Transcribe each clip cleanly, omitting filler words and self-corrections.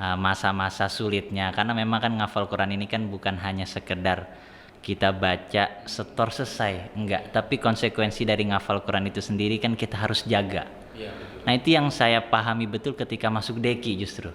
masa-masa sulitnya, karena memang kan ngafal Quran ini kan bukan hanya sekedar kita baca setor selesai, enggak, tapi konsekuensi dari ngafal Quran itu sendiri kan kita harus jaga. Iya, betul. Nah, itu yang saya pahami betul ketika masuk Deki justru.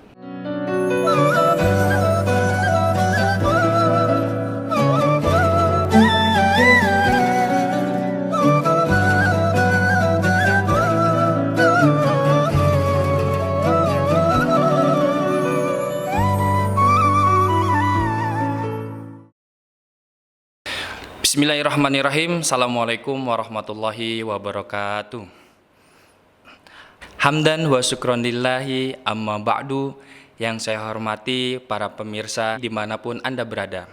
Bismillahirrahmanirrahim. Assalamualaikum warahmatullahi wabarakatuh. Hamdan wa syukron lillahi amma ba'du. Yang saya hormati para pemirsa dimanapun Anda berada.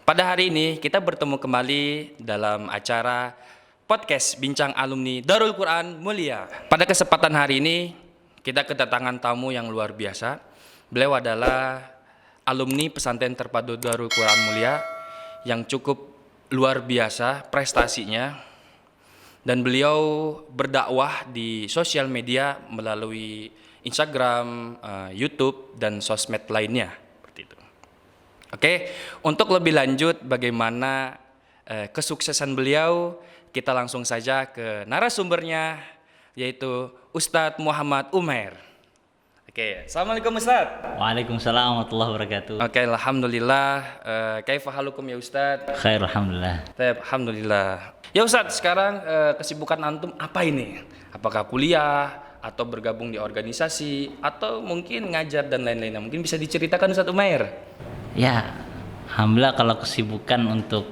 Pada hari ini kita bertemu kembali dalam acara podcast Bincang Alumni Darul Quran Mulia. Pada kesempatan hari ini kita kedatangan tamu yang luar biasa. Beliau adalah alumni pesantren terpadu Darul Quran Mulia yang cukup luar biasa prestasinya, dan beliau berdakwah di sosial media melalui Instagram, YouTube, dan sosmed lainnya seperti itu. Oke, untuk lebih lanjut bagaimana kesuksesan beliau, kita langsung saja ke narasumbernya, yaitu Ustadz Muhammad Umair. Oke, assalamualaikum Ustadz. Waalaikumsalam warahmatullahi wabarakatuh. Oke, alhamdulillah. Kaifa halukum ya Ustadz? Khair, alhamdulillah. Alhamdulillah. Ya Ustadz, sekarang kesibukan antum apa ini? Apakah kuliah atau bergabung di organisasi atau mungkin ngajar dan lain-lainnya? Mungkin bisa diceritakan Ustadz Umair. Ya, alhamdulillah kalau kesibukan untuk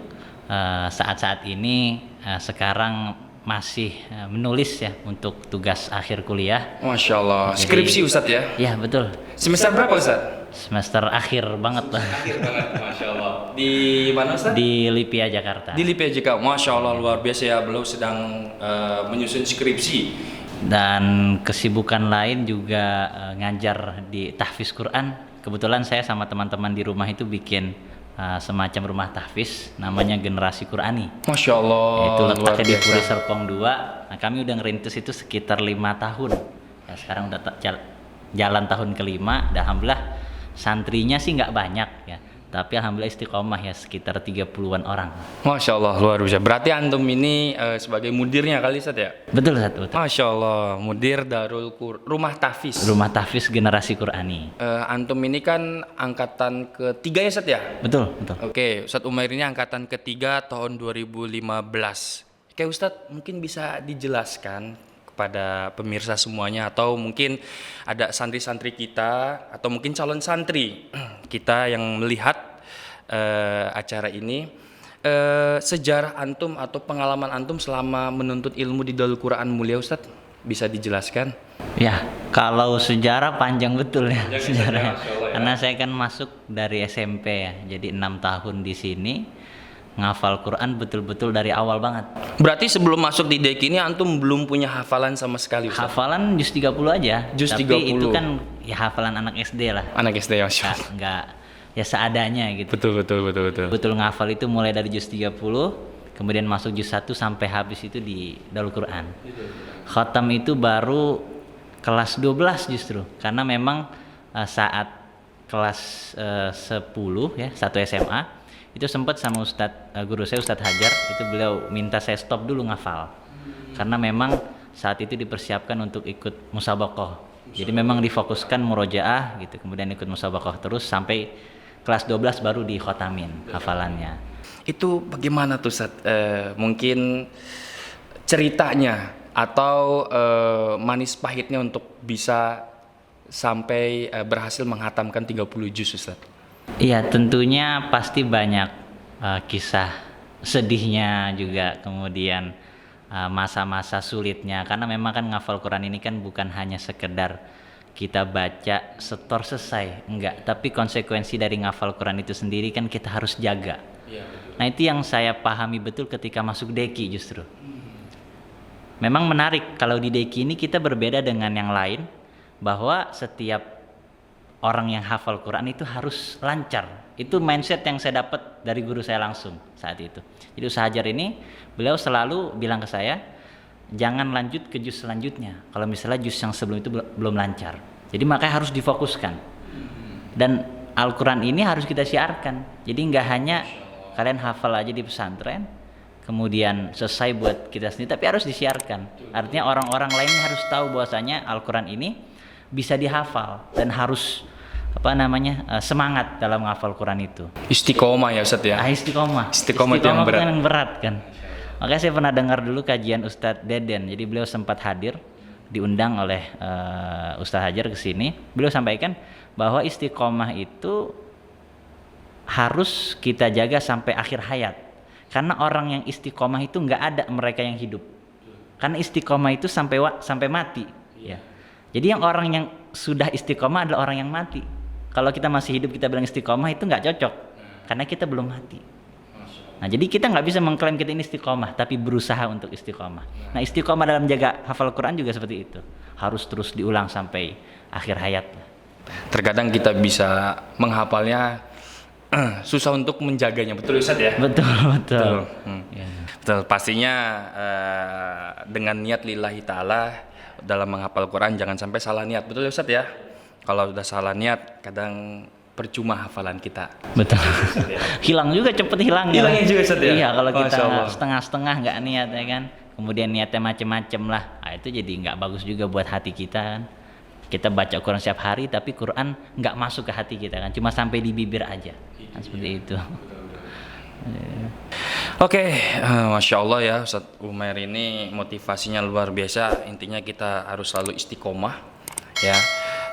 saat-saat ini sekarang masih menulis ya untuk tugas akhir kuliah. Masya Allah. Jadi, skripsi Ustadz ya? Ya betul. Semester berapa Ustadz? Semester akhir banget lah. Akhir banget, Masya Allah. Di mana Ustadz? Di Lipia Jakarta. Di Lipia Jakarta. Masya Allah, luar biasa ya. Beliau sedang menyusun skripsi. Dan kesibukan lain juga ngajar di tahfiz Quran. Kebetulan saya sama teman-teman di rumah itu bikin semacam rumah tahfiz, namanya Generasi Qurani. Masya Allah. Itu letaknya di Puri Serpong 2. Nah, kami udah ngerintis itu sekitar 5 tahun. Ya, sekarang udah jalan tahun kelima. Alhamdulillah santrinya sih nggak banyak ya, tapi alhamdulillah istiqomah ya, sekitar 30-an orang. Masya Allah, luar biasa. Berarti antum ini sebagai mudirnya kali Ustadz ya? Betul Ustaz, betul. Masya Allah, mudir rumah tahfiz. Rumah tahfiz Generasi Qurani. Antum ini kan angkatan ketiga ya Ustadz ya? Betul, betul. Oke, Ustadz Umair ini angkatan ketiga tahun 2015. Oke Ustadz, mungkin bisa dijelaskan kepada pemirsa semuanya, atau mungkin ada santri-santri kita atau mungkin calon santri kita yang melihat acara ini, sejarah antum atau pengalaman antum selama menuntut ilmu di Darul Quran Mulia Ustadz, bisa dijelaskan? Ya, kalau sejarah panjang betul ya sejarahnya. Ya. Karena saya kan masuk dari SMP ya, jadi 6 tahun di sini ngafal Quran betul-betul dari awal banget. Berarti sebelum masuk di Deki ini antum belum punya hafalan sama sekali Ustaz? Hafalan juz 30 aja. Juz tapi 30. itu kan ya hafalan anak SD lah. Anak SD ya, Masya Allah. Enggak ya seadanya gitu. Betul. Betul ngafal itu mulai dari juz 30, kemudian masuk juz 1 sampai habis itu di Darul Quran. Khatam itu baru kelas 12 justru. Karena memang saat kelas 10 ya, 1 SMA itu sempat sama guru saya Ustadz Hajar, itu beliau minta saya stop dulu ngafal karena memang saat itu dipersiapkan untuk ikut musabaqah. Jadi memang difokuskan murojaah gitu, kemudian ikut musabaqah terus sampai kelas 12 baru dikhotamin hafalannya. Itu bagaimana tuh Ustadz? Mungkin ceritanya atau manis pahitnya untuk bisa sampai berhasil menghatamkan 30 juz Ustadz? Iya, tentunya pasti banyak kisah sedihnya juga, kemudian masa-masa sulitnya, karena memang kan ngafal Quran ini kan bukan hanya sekedar kita baca setor selesai, enggak, tapi konsekuensi dari ngafal Quran itu sendiri kan kita harus jaga. Ya, nah, itu yang saya pahami betul ketika masuk Deki justru. Memang menarik kalau di Deki ini kita berbeda dengan yang lain, bahwa setiap orang yang hafal Quran itu harus lancar. Itu mindset yang saya dapat dari guru saya langsung saat itu. Jadi Ustaz Hajar ini, beliau selalu bilang ke saya, jangan lanjut ke juz selanjutnya kalau misalnya juz yang sebelum itu belum lancar. Jadi makanya harus difokuskan. Dan Al-Quran ini harus kita siarkan. Jadi nggak hanya kalian hafal aja di pesantren, kemudian selesai buat kita sendiri, tapi harus disiarkan. Artinya orang-orang lain harus tahu bahwasanya Al-Quran ini bisa dihafal dan harus semangat dalam menghafal Quran itu. Istiqomah ya Ustaz ya. Istiqomah Istiqomah itu yang berat. yang berat kan. Makanya saya pernah dengar dulu kajian Ustadz Deden. Jadi beliau sempat hadir, diundang oleh Ustadz Hajar ke sini. Beliau sampaikan bahwa istiqomah itu harus kita jaga sampai akhir hayat. Karena orang yang istiqomah itu nggak ada mereka yang hidup. Karena istiqomah itu sampai mati. Ya. Jadi yang orang yang sudah istiqomah adalah orang yang mati. Kalau kita masih hidup kita bilang istiqomah itu nggak cocok. Karena kita belum mati. Nah, jadi kita nggak bisa mengklaim kita ini istiqomah, tapi berusaha untuk istiqomah. Nah, istiqomah dalam jaga hafal Quran juga seperti itu. Harus terus diulang sampai akhir hayat. Terkadang kita bisa menghafalnya, susah untuk menjaganya, betul Ustaz ya? Betul. Ya. Betul. Pastinya dengan niat lillahi ta'ala dalam menghafal Quran jangan sampai salah niat, betul Ustaz ya? Kalau udah salah niat kadang percuma hafalan kita. Betul. Hilang juga, cepet hilang. Hilangnya juga Ustaz ya? Iya, kalau kita setengah-setengah nggak niat ya kan. Kemudian niatnya macem-macem lah. Nah, itu jadi nggak bagus juga buat hati kita kan. Kita baca Quran setiap hari tapi Quran nggak masuk ke hati kita kan. Cuma sampai di bibir aja. Kan seperti itu. Oke, Masya Allah ya Ustaz Umair ini motivasinya luar biasa. Intinya kita harus selalu istiqomah ya.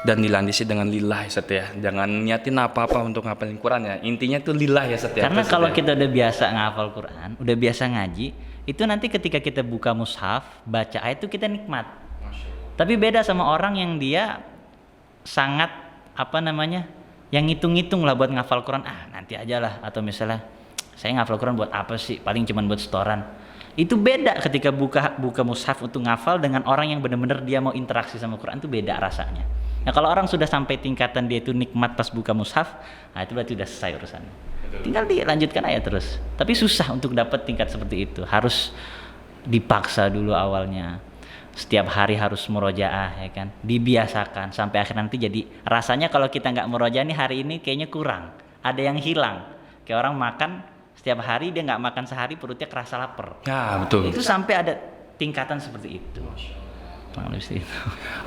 Dan dilandasi dengan lillah ya Ustaz ya. Jangan niatin apa-apa untuk ngapalin Quran ya. Intinya itu lillah ya Ustaz ya. Karena kalau kita udah biasa ngapal Quran, udah biasa ngaji, itu nanti ketika kita buka mushaf, baca ayat itu kita nikmat. Tapi beda sama orang yang dia sangat yang ngitung-ngitung lah buat ngafal Quran. Nanti aja lah, atau misalnya saya ngafal Quran buat apa sih? Paling cuman buat setoran. Itu beda ketika buka mushaf untuk ngafal dengan orang yang benar-benar dia mau interaksi sama Quran, itu beda rasanya. Nah, kalau orang sudah sampai tingkatan dia itu nikmat pas buka mushaf, nah itu berarti udah selesai urusannya. Tinggal dilanjutkan aja terus. Tapi susah untuk dapat tingkat seperti itu. Harus dipaksa dulu awalnya. Setiap hari harus murojaah ya kan. Dibiasakan sampai akhir nanti jadi rasanya kalau kita nggak murojaah nih hari ini kayaknya kurang. Ada yang hilang. Kayak orang makan setiap hari dia nggak makan sehari perutnya kerasa lapar. Ya betul. Itu sampai ada tingkatan seperti itu.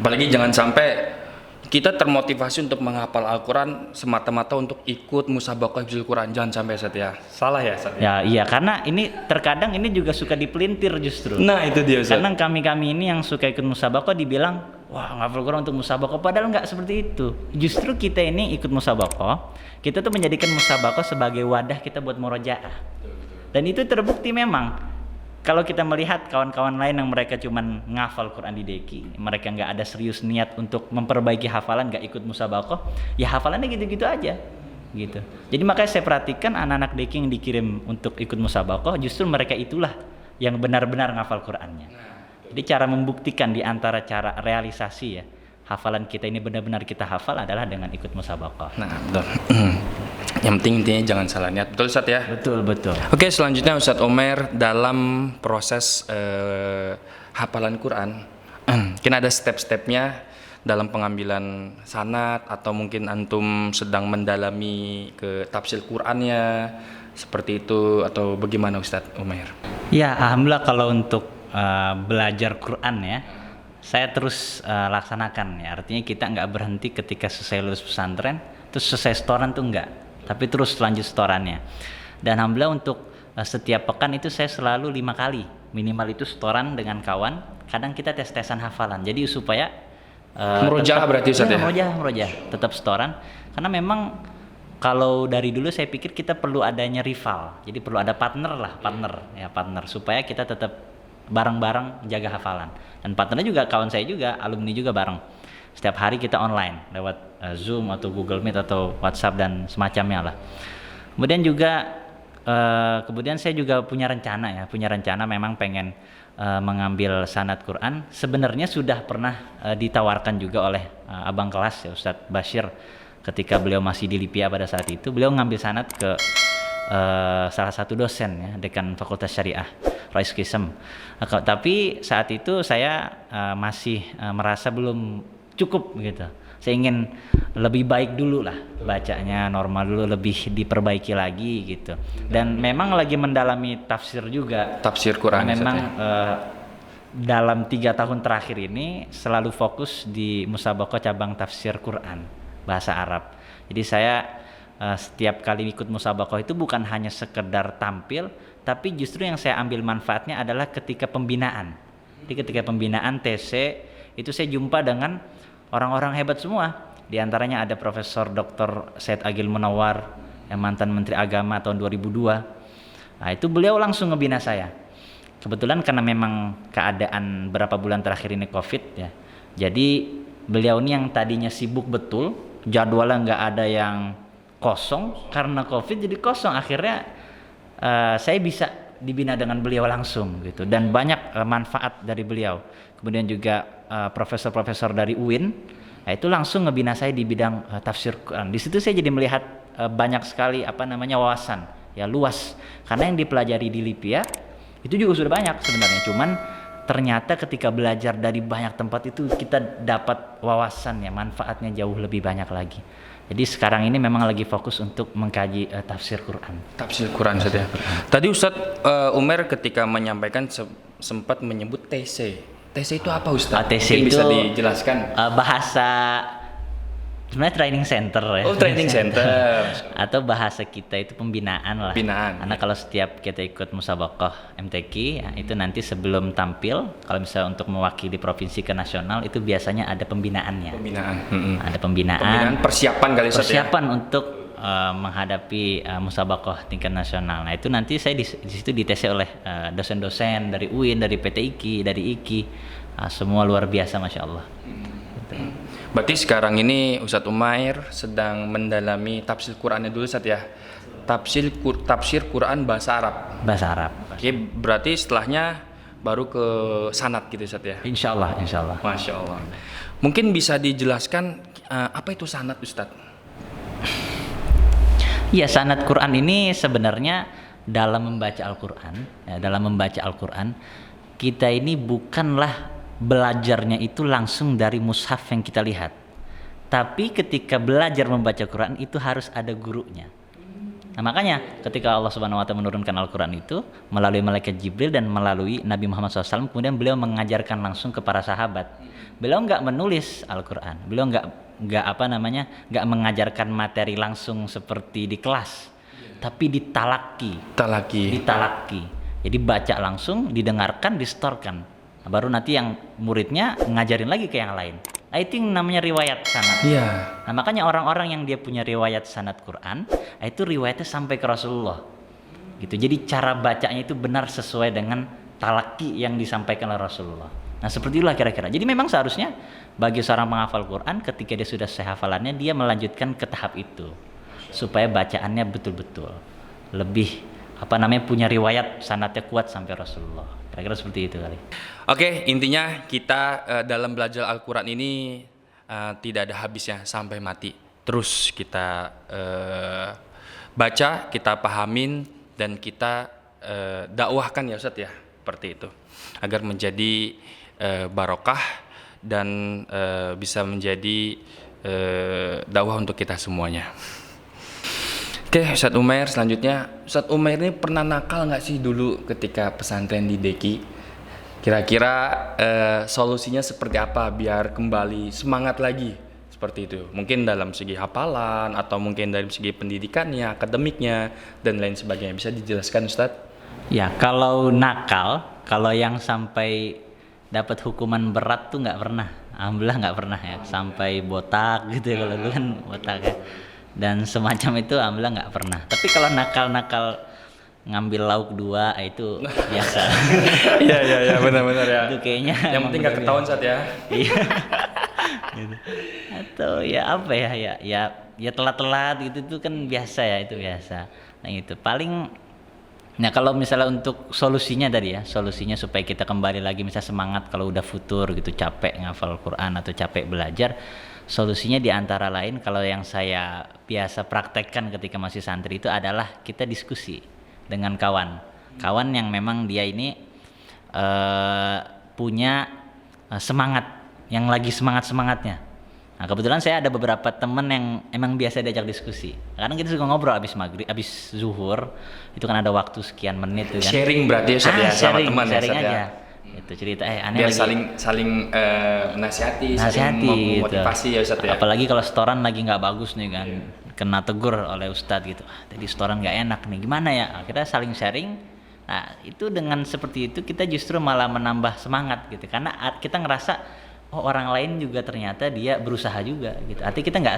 Apalagi jangan sampai kita termotivasi untuk menghafal Al-Quran semata-mata untuk ikut musabaqah hifdzul Quran. Jangan sampai Ustaz ya. Salah ya Ustaz? Ya iya, karena ini terkadang ini juga suka dipelintir justru. Nah itu dia Ustaz. Karena kami ini yang suka ikut musabaqah dibilang, wah ngafal Quran untuk musabaqah. Padahal nggak seperti itu. Justru kita ini ikut musabaqah, kita tuh menjadikan musabaqah sebagai wadah kita buat murojaah. Dan itu terbukti memang. Kalau kita melihat kawan-kawan lain yang mereka cuman ngafal Quran di deki, mereka nggak ada serius niat untuk memperbaiki hafalan, nggak ikut musabaqah, ya hafalannya gitu-gitu aja, gitu. Jadi makanya saya perhatikan anak-anak deki yang dikirim untuk ikut musabaqah, justru mereka itulah yang benar-benar ngafal Qurannya. Jadi cara membuktikan di antara cara realisasi ya, hafalan kita ini benar-benar kita hafal adalah dengan ikut musabaqah. Nah betul. Yang penting intinya jangan salah niat, betul Ustaz ya? Betul. Oke, selanjutnya Ustaz Umair dalam proses hafalan Quran, mungkin ada step-stepnya dalam pengambilan sanad atau mungkin antum sedang mendalami ke tafsir Qurannya seperti itu atau bagaimana Ustaz Umair? Ya, alhamdulillah kalau untuk belajar Quran ya, saya terus laksanakan ya. Artinya kita nggak berhenti ketika selesai lulus pesantren, terus selesai setoran tuh enggak. Tapi terus lanjut setorannya. Dan alhamdulillah untuk setiap pekan itu saya selalu 5 kali minimal itu setoran dengan kawan. Kadang kita tes-tesan hafalan. Jadi supaya murojaah berarti Ustaz ya? Murojaah, tetap setoran. Karena memang kalau dari dulu saya pikir kita perlu adanya rival. Jadi perlu ada partner supaya kita tetap bareng-bareng jaga hafalan. Dan partnernya juga kawan saya juga, alumni juga bareng. Setiap hari kita online lewat Zoom atau Google Meet atau WhatsApp dan semacamnya lah. Kemudian juga kemudian saya juga punya rencana memang pengen mengambil sanad Quran. Sebenarnya sudah pernah ditawarkan juga oleh abang kelas ya Ustadz Bashir ketika beliau masih di Lipia pada saat itu. Beliau ngambil sanad ke salah satu dosen ya, dekan Fakultas Syariah Rois Kisem. Tapi saat itu saya masih merasa belum cukup gitu. Saya ingin lebih baik dulu lah bacanya, normal dulu, lebih diperbaiki lagi gitu. Dan memang lagi mendalami tafsir juga. Tafsir Quran. Memang Ustaz, ya? dalam 3 tahun terakhir ini selalu fokus di musabaqah cabang tafsir Quran bahasa Arab. Jadi saya setiap kali ikut musabaqah itu bukan hanya sekedar tampil, tapi justru yang saya ambil manfaatnya adalah ketika pembinaan. Jadi ketika pembinaan TC itu saya jumpa dengan orang-orang hebat semua. Di antaranya ada Profesor Dr. Said Agil Munawar yang mantan Menteri Agama tahun 2002. Nah, itu beliau langsung ngebina saya. Kebetulan karena memang keadaan berapa bulan terakhir ini Covid ya. Jadi beliau ini yang tadinya sibuk betul, jadwalnya nggak ada yang kosong, karena Covid jadi kosong. Akhirnya saya bisa dibina dengan beliau langsung gitu, dan banyak manfaat dari beliau. Kemudian juga profesor-profesor dari UIN, itu langsung ngebina saya di bidang tafsir Quran. Di situ saya jadi melihat banyak sekali wawasan ya, luas, karena yang dipelajari di Lipia itu juga sudah banyak sebenarnya, cuman ternyata ketika belajar dari banyak tempat itu kita dapat wawasan ya, manfaatnya jauh lebih banyak lagi. Jadi sekarang ini memang lagi fokus untuk mengkaji tafsir Quran. Tafsir Quran saja. Tadi Ustadz Umer ketika menyampaikan sempat menyebut TC. TC itu apa Ustadz? TC mungkin itu bisa dijelaskan. Bahasa sebenarnya training center ya. Oh, training center. Atau bahasa kita itu pembinaan lah. Pembinaan. Karena kalau setiap kita ikut musabaqah MTQ ya, itu nanti sebelum tampil, kalau misalnya untuk mewakili provinsi ke nasional, itu biasanya ada pembinaannya. Pembinaan. Ada pembinaan. Pembinaan persiapan kali Ustadz. Persiapan untuk menghadapi musabaqah tingkat nasional. Nah, itu nanti saya di situ dites oleh dosen-dosen dari UIN, dari PT IKI, dari IKI. Semua luar biasa, Masya Allah. Berarti sekarang ini Ustadz Umair sedang mendalami tafsir Qurannya dulu Ustadz ya. Tafsir Quran bahasa Arab. Bahasa Arab. Oke, berarti setelahnya baru ke sanad gitu Ustadz ya. Insya Allah. Masya Allah. Mungkin bisa dijelaskan apa itu sanad Ustadz? Ya, sanad Quran ini sebenarnya dalam membaca Al-Quran, kita ini bukanlah belajarnya itu langsung dari mushaf yang kita lihat, tapi ketika belajar membaca Quran itu harus ada gurunya. Nah, makanya ketika Allah Subhanahu Wa Taala menurunkan Al-Quran itu melalui malaikat Jibril dan melalui Nabi Muhammad SAW, kemudian beliau mengajarkan langsung ke para sahabat. Beliau nggak menulis Al-Quran, beliau nggak mengajarkan materi langsung seperti di kelas, tapi ditalaki. Jadi baca langsung, didengarkan, distorkan. Nah, baru nanti yang muridnya ngajarin lagi ke yang lain. Nah, itu yang namanya riwayat sanad. Iya. Nah, makanya orang-orang yang dia punya riwayat sanad Quran, itu riwayatnya sampai ke Rasulullah. Gitu. Jadi cara bacanya itu benar sesuai dengan talaki yang disampaikan oleh Rasulullah. Nah, seperti itulah kira-kira. Jadi memang seharusnya bagi seorang penghafal Quran, ketika dia sudah selesai hafalannya, dia melanjutkan ke tahap itu supaya bacaannya betul-betul lebih punya riwayat sanadnya kuat sampai Rasulullah. Kira-kira seperti itu kali. Oke, intinya kita dalam belajar Al-Quran ini tidak ada habisnya sampai mati. Terus kita baca, kita pahamin, dan kita dakwahkan ya Ustadz ya, seperti itu, agar menjadi barokah dan bisa menjadi dakwah untuk kita semuanya. Oke, Ustadz Umair, selanjutnya Ustadz Umair ini pernah nakal nggak sih dulu ketika pesantren di Deki? Kira-kira solusinya seperti apa biar kembali semangat lagi seperti itu? Mungkin dalam segi hafalan atau mungkin dari segi pendidikannya, akademiknya, dan lain sebagainya. Bisa dijelaskan Ustadz? Ya, kalau nakal, kalau yang sampai dapat hukuman berat tuh nggak pernah. Alhamdulillah nggak pernah ya, sampai botak gitu ya, kalau dulu kan botak ya. Dan semacam itu alhamdulillah nggak pernah. Tapi kalau nakal-nakal ngambil lauk 2 itu biasa. Iya benar-benar ya. Itu kayaknya yang penting nggak ketahuan Ustadz ya. Iya. Gitu. Atau ya telat-telat gitu tuh kan biasa ya, itu biasa. Nah itu paling. Nah kalau misalnya untuk solusinya tadi ya, solusinya supaya kita kembali lagi misalnya semangat kalau udah futur gitu, capek ngafal Quran atau capek belajar, solusinya di antara lain kalau yang saya biasa praktekkan ketika masih santri itu adalah kita diskusi dengan kawan yang memang dia ini punya semangat, yang lagi semangatnya. Nah, kebetulan saya ada beberapa temen yang emang biasa diajak diskusi. Kadang kita suka ngobrol abis maghrib, abis zuhur, itu kan ada waktu sekian menit tuh kan. Sharing berarti Ustaz ya sama sharing, teman ya sharing Ustaz aja. ya. Itu cerita aneh Biar lagi. saling nasihati, saling Nasihati memotivasi gitu. ya Ustaz ya. Apalagi kalau setoran lagi nggak bagus nih kan, kena tegur oleh Ustadz gitu. Tadi setoran nggak enak nih, gimana ya? Kita saling sharing. Nah itu dengan seperti itu kita justru malah menambah semangat gitu, karena kita ngerasa oh orang lain juga ternyata dia berusaha juga gitu. Artinya kita nggak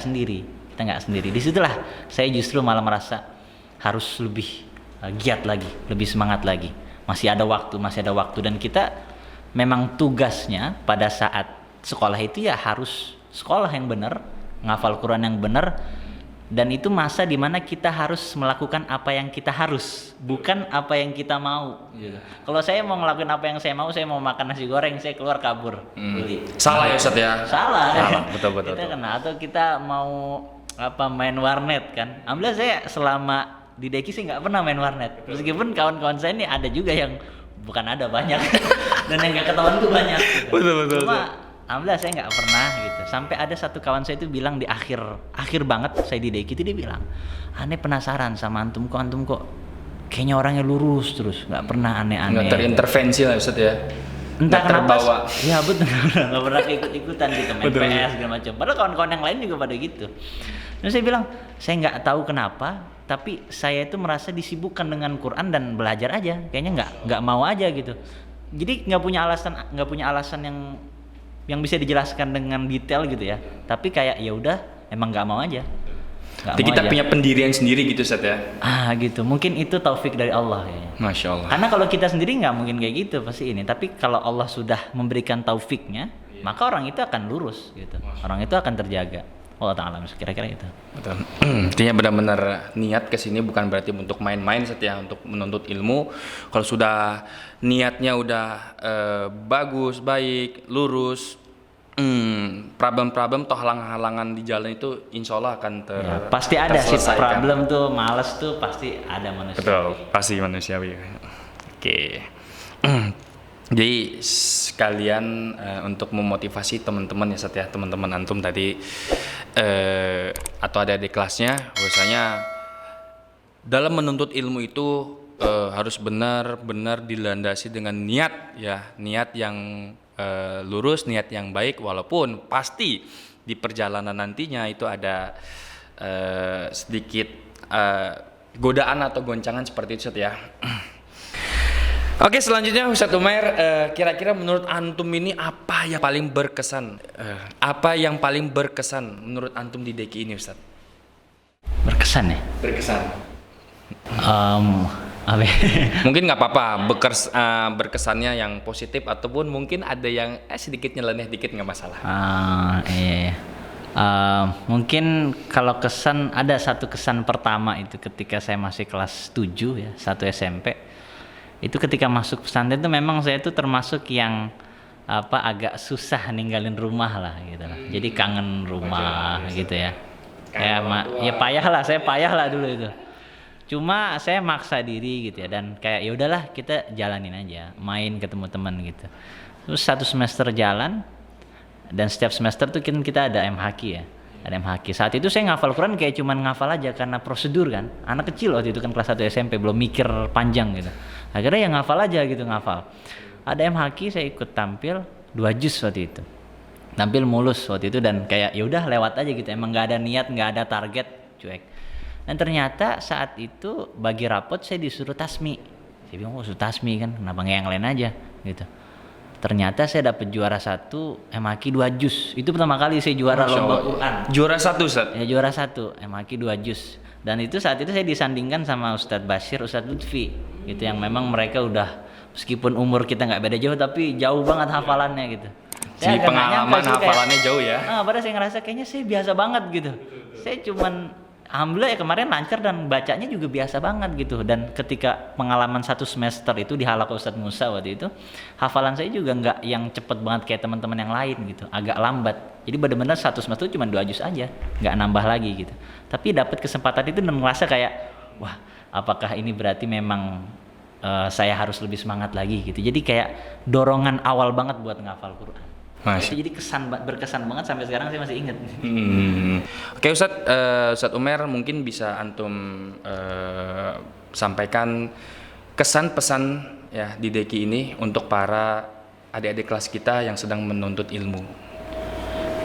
sendiri. Disitulah saya justru malah merasa harus lebih giat lagi, lebih semangat lagi. Masih ada waktu dan kita memang tugasnya pada saat sekolah itu ya harus sekolah yang benar, ngafal Quran yang benar, dan itu masa dimana kita harus melakukan apa yang kita harus, bukan apa yang kita mau. Kalau saya mau ngelakuin apa yang saya mau makan nasi goreng, saya keluar kabur beli. Salah ya Ustaz ya. Salah. Betul. Kita kena, atau kita mau main warnet kan. Alhamdulillah saya selama di Deki sih nggak pernah main warnet. Meskipun kawan-kawan saya ini ada juga yang banyak dan yang nggak ketahuan tuh banyak. Gitu. Betul. Cuma alhamdulillah saya nggak pernah gitu. Sampai ada satu kawan saya itu bilang di akhir banget saya di Deki itu dia bilang, aneh penasaran sama antum kok kayaknya orangnya lurus terus, nggak pernah aneh-aneh. Nggak terintervensi lah Ustaz ya. Entah kenapa. Terbawa. Ya betul, nggak pernah ikut-ikutan gitu main PS segala macam. Padahal kawan-kawan yang lain juga pada gitu. Dan saya bilang, saya nggak tahu kenapa, tapi saya itu merasa disibukkan dengan Quran dan belajar aja. Kayaknya nggak mau aja gitu. Jadi nggak punya alasan yang bisa dijelaskan dengan detail gitu ya. Tapi kayak ya udah, emang nggak mau aja. Jadi kita punya pendirian sendiri gitu Ustaz ya. Gitu. Mungkin itu taufik dari Allah kayaknya. Masya Allah. Karena kalau kita sendiri nggak mungkin kayak gitu pasti ini. Tapi kalau Allah sudah memberikan taufiknya, maka orang itu akan lurus gitu. Orang itu akan terjaga. Allah Ta'ala kira-kira itu. Betul. Intinya benar-benar niat kesini bukan berarti untuk main-main setia untuk menuntut ilmu. Kalau sudah niatnya udah bagus, baik, lurus, problem-problem atau halangan di jalan itu insya Allah akan pasti ada sih terselesaikan. problem tuh, males tuh pasti ada manusia. Betul, pasti manusiawi. Oke. Jadi sekalian untuk memotivasi teman-teman ya Ustaz ya, teman-teman antum tadi atau ada di kelasnya, bahwasanya dalam menuntut ilmu itu harus benar-benar dilandasi dengan niat ya, niat yang lurus, niat yang baik, walaupun pasti di perjalanan nantinya itu ada sedikit godaan atau goncangan seperti itu Ustaz ya. Oke, selanjutnya Ustaz Umair, kira-kira menurut antum ini apa yang paling berkesan? Apa yang paling berkesan menurut antum di Deki ini Ustaz? Berkesan ya? Berkesan. Apa ya? Mungkin nggak apa-apa berkesannya yang positif ataupun mungkin ada yang sedikit nyeleneh dikit nggak masalah. Iya. Mungkin kalau kesan, ada satu kesan pertama itu ketika saya masih kelas 7 ya, 1 SMP. Itu ketika masuk pesantren itu memang saya itu termasuk yang agak susah ninggalin rumah lah gitu lah. Jadi kangen rumah gitu ya. Saya payah lah dulu itu. Cuma saya maksa diri gitu ya, dan kayak ya udahlah kita jalanin aja, main ketemu teman gitu. Terus 1 semester jalan, dan setiap semester tuh kita ada MHQ ya. Ada MHQ. Saat itu saya ngafal Quran kayak cuman ngafal aja karena prosedur kan. Anak kecil waktu itu kan kelas 1 SMP, belum mikir panjang gitu. Akhirnya ya ngafal aja gitu, ngafal. Ada MHQ, saya ikut tampil 2 juz waktu itu. Tampil mulus waktu itu, dan kayak ya udah lewat aja gitu. Emang nggak ada niat, nggak ada target, cuek. Dan ternyata saat itu bagi rapot saya disuruh tasmi. Saya bilang, suruh tasmi kan, kenapa nggak yang lain aja gitu. Ternyata saya dapat juara 1 MHQ 2 juz. Itu pertama kali saya juara lomba Quran. Juara 1 Ustaz? Ya juara 1 MHQ 2 juz. Dan itu saat itu saya disandingkan sama Ustadz Bashir, Ustadz Lutfi gitu, yang memang mereka udah meskipun umur kita nggak beda jauh tapi jauh banget hafalannya gitu. Jadi pengalaman hafalannya jauh ya? Padahal saya ngerasa kayaknya saya biasa banget gitu. Saya cuman alhamdulillah ya kemarin lancar dan bacanya juga biasa banget gitu. Dan ketika pengalaman 1 semester itu di halaqah Ustadz Musa waktu itu, hafalan saya juga nggak yang cepet banget kayak teman-teman yang lain gitu, agak lambat. Jadi benar-benar 1 semester cuma 2 juz aja, nggak nambah lagi gitu. Tapi dapat kesempatan itu dan merasa kayak, wah apakah ini berarti memang saya harus lebih semangat lagi gitu. Jadi kayak dorongan awal banget buat ngafal Quran. Itu jadi berkesan banget sampai sekarang saya masih ingat. Oke Ustadz Umer, mungkin bisa antum sampaikan kesan pesan ya di Deki ini untuk para adik-adik kelas kita yang sedang menuntut ilmu.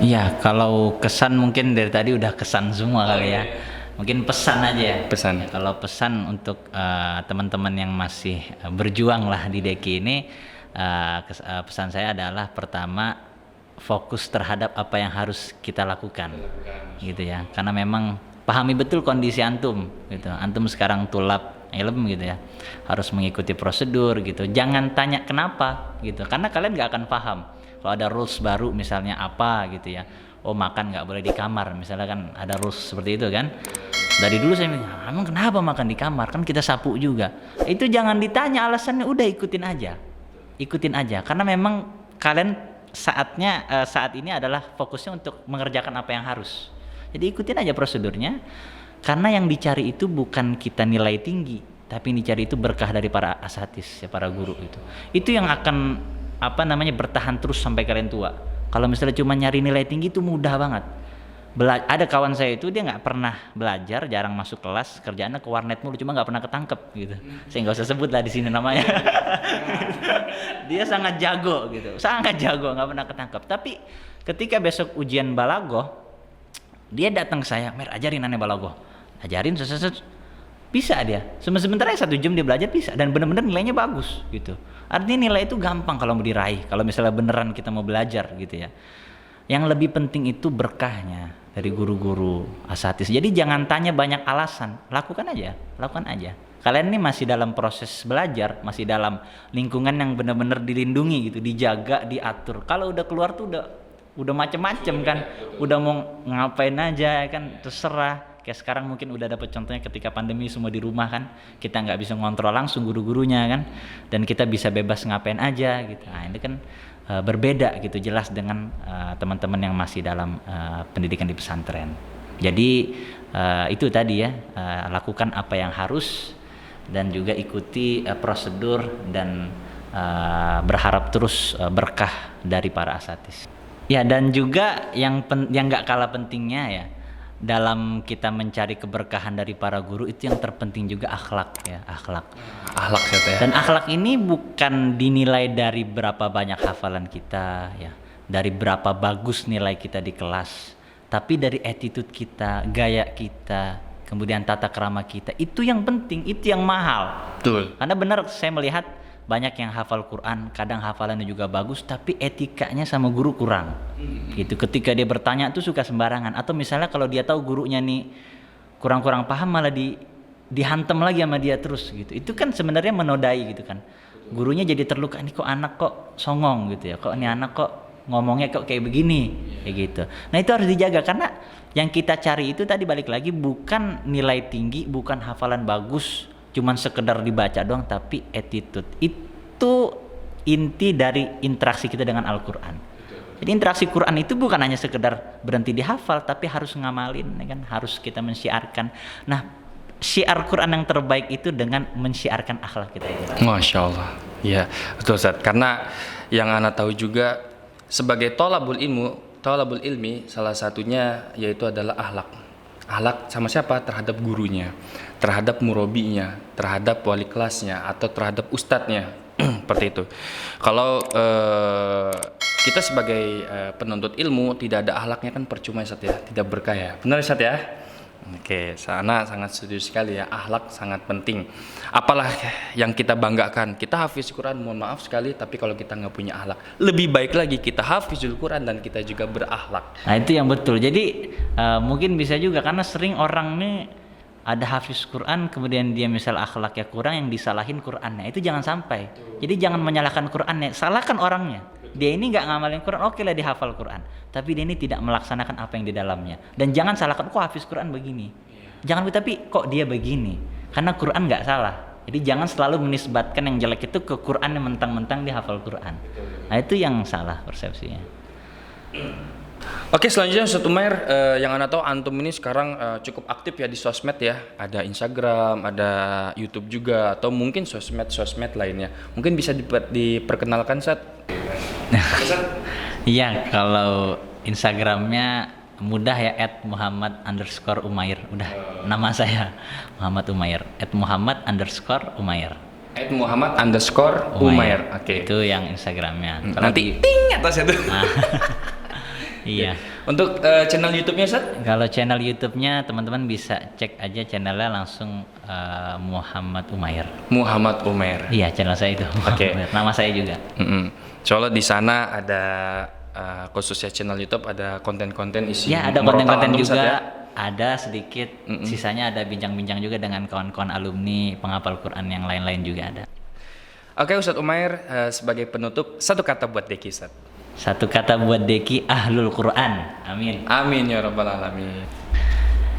Iya, kalau kesan mungkin dari tadi udah kesan semua kali ya. Mungkin pesan aja ya. Pesan. Ya, kalau pesan untuk teman-teman yang masih berjuang lah di Deki ini, pesan saya adalah pertama, fokus terhadap apa yang harus kita lakukan, gitu ya. Karena memang pahami betul kondisi antum, gitu. Antum sekarang tulab ilmu gitu ya, harus mengikuti prosedur gitu. Jangan tanya kenapa, gitu. Karena kalian nggak akan paham. Kalau ada rules baru misalnya apa gitu ya. Oh makan nggak boleh di kamar, misalnya kan ada rules seperti itu kan. Dari dulu saya bilang, emang kenapa makan di kamar? Kan kita sapu juga. Itu jangan ditanya alasannya, udah ikutin aja. Karena memang kalian saat ini adalah fokusnya untuk mengerjakan apa yang harus. Jadi ikutin aja prosedurnya, karena yang dicari itu bukan kita nilai tinggi, tapi yang dicari itu berkah dari para asatidz ya, para guru itu. Itu yang akan bertahan terus sampai kalian tua. Kalau misalnya cuma nyari nilai tinggi itu mudah banget. Ada kawan saya itu dia nggak pernah belajar, jarang masuk kelas, kerjaannya ke warnet mulu, cuma nggak pernah ketangkep gitu. Saya nggak usah sebut lah di sini namanya. Dia sangat jago gitu, nggak pernah ketangkep. Tapi ketika besok ujian balagoh, dia datang ke saya, Mer ajarin aneh balagoh, ajarin bisa dia. Sebentar aja 1 jam dia belajar bisa, dan benar-benar nilainya bagus gitu. Artinya nilai itu gampang kalau mau diraih, kalau misalnya beneran kita mau belajar gitu ya. Yang lebih penting itu berkahnya dari guru-guru asatidz. Jadi jangan tanya banyak alasan, lakukan aja. Kalian ini masih dalam proses belajar, masih dalam lingkungan yang benar-benar dilindungi gitu, dijaga, diatur. Kalau udah keluar tuh udah macem-macem kan, udah mau ngapain aja kan, terserah. Kayak sekarang mungkin udah dapet contohnya ketika pandemi semua di rumah kan, kita nggak bisa ngontrol langsung guru-gurunya kan, dan kita bisa bebas ngapain aja gitu. Nah ini kan berbeda gitu jelas dengan teman-teman yang masih dalam pendidikan di pesantren. Jadi itu tadi ya, lakukan apa yang harus dan juga ikuti prosedur dan berharap terus berkah dari para asatidz. Ya, dan juga yang nggak kalah pentingnya ya, dalam kita mencari keberkahan dari para guru itu yang terpenting juga akhlak ya, akhlak ya. Dan akhlak ini bukan dinilai dari berapa banyak hafalan kita ya, dari berapa bagus nilai kita di kelas, tapi dari attitude kita, gaya kita, kemudian tata krama kita. Itu yang penting, itu yang mahal. Betul. Karena benar saya melihat banyak yang hafal Quran, kadang hafalannya juga bagus, tapi etikanya sama guru kurang. Gitu. Ketika dia bertanya tuh suka sembarangan, atau misalnya kalau dia tahu gurunya nih kurang-kurang paham malah dihantam lagi sama dia terus gitu. Itu kan sebenarnya menodai gitu kan. Gurunya jadi terluka, ini kok anak kok songong gitu ya. Kok ini anak kok ngomongnya kok kayak begini kayak gitu. Nah, itu harus dijaga karena yang kita cari itu tadi balik lagi bukan nilai tinggi, bukan hafalan bagus, cuman sekedar dibaca doang, tapi attitude. Itu inti dari interaksi kita dengan Al-Qur'an. Jadi interaksi Quran itu bukan hanya sekedar berhenti dihafal, tapi harus ngamalin ya kan, harus kita mensyiarkan. Nah, syiar Quran yang terbaik itu dengan mensyiarkan akhlak kita itu. Masya Allah. Ya, betul Ustaz. Karena yang ana tahu juga sebagai thalabul ilmi salah satunya yaitu adalah akhlak. Akhlak sama siapa? Terhadap gurunya, terhadap murabinya, terhadap wali kelasnya, atau terhadap ustadznya. Seperti itu. Kalau kita sebagai penuntut ilmu tidak ada akhlaknya kan percuma Ustaz ya, tidak berkah ya. Benar Ustaz ya? Oke, sana sangat setuju sekali ya, akhlak sangat penting. Apalah yang kita banggakan, kita hafiz Quran, mohon maaf sekali, tapi kalau kita nggak punya akhlak, lebih baik lagi kita hafizul Quran dan kita juga berakhlak. Nah itu yang betul. Jadi mungkin bisa juga karena sering orang nih ada hafiz Quran, kemudian dia misal akhlaknya kurang, yang disalahin Qurannya. Itu jangan sampai. Jadi jangan menyalahkan Qurannya, salahkan orangnya. Dia ini nggak ngamalin Quran, oke lah dia hafal Quran, tapi dia ini tidak melaksanakan apa yang di dalamnya. Dan jangan salahkan, kok hafiz Quran begini. Jangan, tapi kok dia begini. Karena Quran nggak salah. Jadi jangan selalu menisbatkan yang jelek itu ke Quran yang mentang-mentang dia hafal Quran. Nah itu yang salah persepsinya. Oke, selanjutnya Ustaz Umair, yang Anda tahu antum ini sekarang cukup aktif ya di sosmed ya. Ada Instagram, ada YouTube juga, atau mungkin sosmed lainnya. Mungkin bisa diperkenalkan Ustaz. Iya, kalau Instagramnya mudah ya, @muhammad_umair. Udah, nama saya Muhammad Umair. @muhammad_umair. @muhammad_umair. Oke. Itu yang Instagramnya. Kalau Nanti ting atas itu. Nah, iya. Untuk channel YouTube-nya Ustaz? Kalau channel YouTube-nya teman-teman bisa cek aja channelnya langsung Muhammad Umair. Muhammad Umair. Iya, channel saya itu. Oke. Nama saya juga. Soalnya di sana ada khususnya channel YouTube ada konten-konten isi Ya, ada murotal konten-konten antum, Ustaz, juga. ya? Ada sedikit. Sisanya ada bincang-bincang juga dengan kawan-kawan alumni penghafal Quran yang lain-lain juga ada. Oke Ustadz Umair, sebagai penutup satu kata buat Deki Ustadz. Satu kata buat Deki, ahlul Quran. Amin. Amin ya rabbal alamin.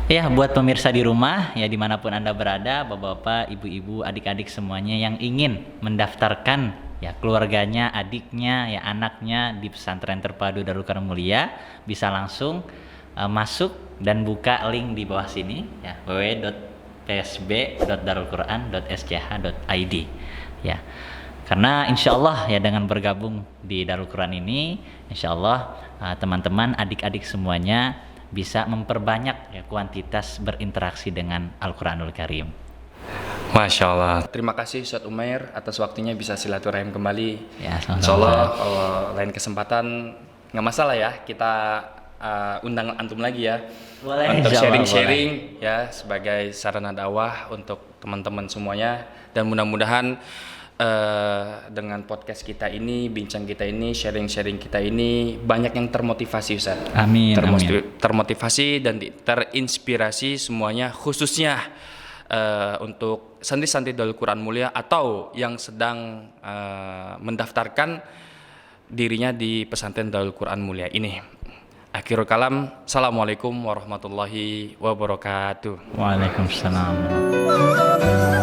Ya, buat pemirsa di rumah, ya dimanapun Anda berada, bapak-bapak, ibu-ibu, adik-adik semuanya yang ingin mendaftarkan ya keluarganya, adiknya, ya anaknya di pesantren terpadu Darul Quran Mulia, bisa langsung masuk dan buka link di bawah sini ya, www.psb.darulquran.sch.id ya. Karena insya Allah ya dengan bergabung di Darul Quran ini, insya Allah teman-teman, adik-adik semuanya bisa memperbanyak ya kuantitas berinteraksi dengan Al-Quranul Karim. Masya Allah. Terima kasih Ustadz Umair atas waktunya bisa silaturahim kembali. Ya, sama-sama. Insya Allah kalau lain kesempatan nggak masalah ya, kita undang antum lagi ya. Boleh, untuk insya Allah, sharing-sharing ya sebagai sarana dakwah untuk teman-teman semuanya, dan mudah-mudahan dengan podcast kita ini, bincang kita ini, sharing-sharing kita ini banyak yang termotivasi Ustaz. Amin. Termotivasi dan terinspirasi semuanya, khususnya untuk santri-santri Darul Quran Mulia atau yang sedang mendaftarkan dirinya di pesantren Darul Quran Mulia ini. Akhirul kalam, assalamualaikum warahmatullahi wabarakatuh. Waalaikumsalam.